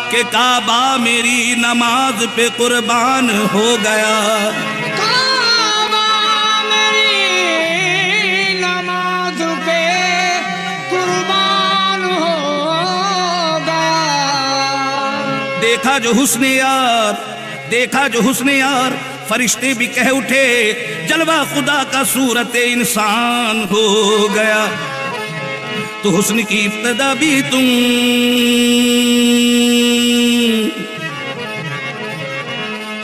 कि काबा मेरी नमाज पे कुर्बान हो गया। काबा मेरी नमाज पे कुर्बान हो गया। देखा जो हुस्न यार, देखा जो हुस्न यार, फरिश्ते भी कह उठे जलवा खुदा का सूरत इंसान हो गया। तो हुस्न की इब्तिदा भी तुम,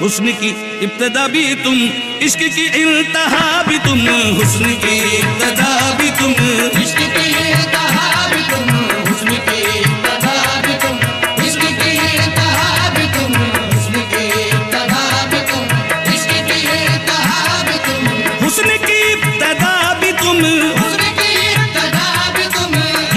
हुस्न की इब्तिदा भी तुम, इश्क की इंतहा भी तुम, हुस्न की इब्तिदा भी तुम, इश्क की इंतहा भी तुम, हुस्न की इब्तिदा भी तुम, इश्क की इंतहा भी तुम, हुस्न की इब्तिदा भी तुम, इश्क की इंतहा भी तुम, हुस्न की इब्तिदा भी तुम, हुस्न की इब्तिदा भी तुम,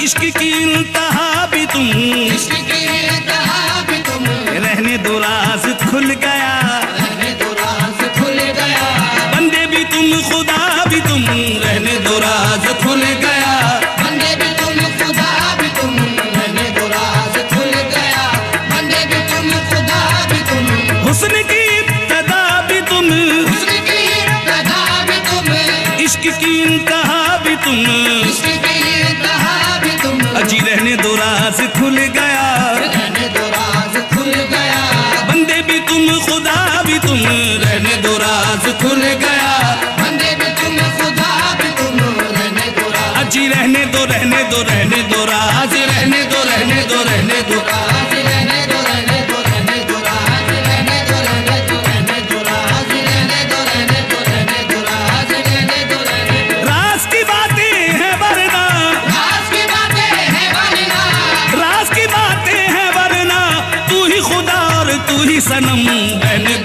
इश्क की इंतहा भी तुम। इश्क की इंतहा भी तुम। रहने दो राज खुल गया, रहने दो राज खुल गया। बंदे भी तुम खुदा भी तुम, रहने दो राज खुल गया। बंदे भी तुम खुदा भी तुम, रहने दो राज खुल गया। बंदे भी तुम खुदा भी तुम, हुस्न की इब्तिदा भी तुम, हुस्न की इब्तिदा भी तुम, इश्क की इंतहा भी तुम। इश्क की इंतहा भी तुम। अजी रहने दो राज खुल गया, रहने दो राज खुल गया। बंदे भी तुम खुदा भी तुम, रहने दो राज खुल गया। बंदे भी तुम खुदा भी तुम, रहने दो राज। अजी रहने दो, रहने दो, रहने दो राज, रहने दो, रहने दो, रहने दो। राज रहने दो, रहने दो, रहने दो राज, रहने दो, रहने दो, रहने दो राज, रहने दो, रहने दो, रहने दो राज, रहने दो, रहने दो। राज की बातें हैं वरना, राज की बातें हैं वरना, राज की बातें हैं वरना, तू ही खुदा और तू ही सनम। रहने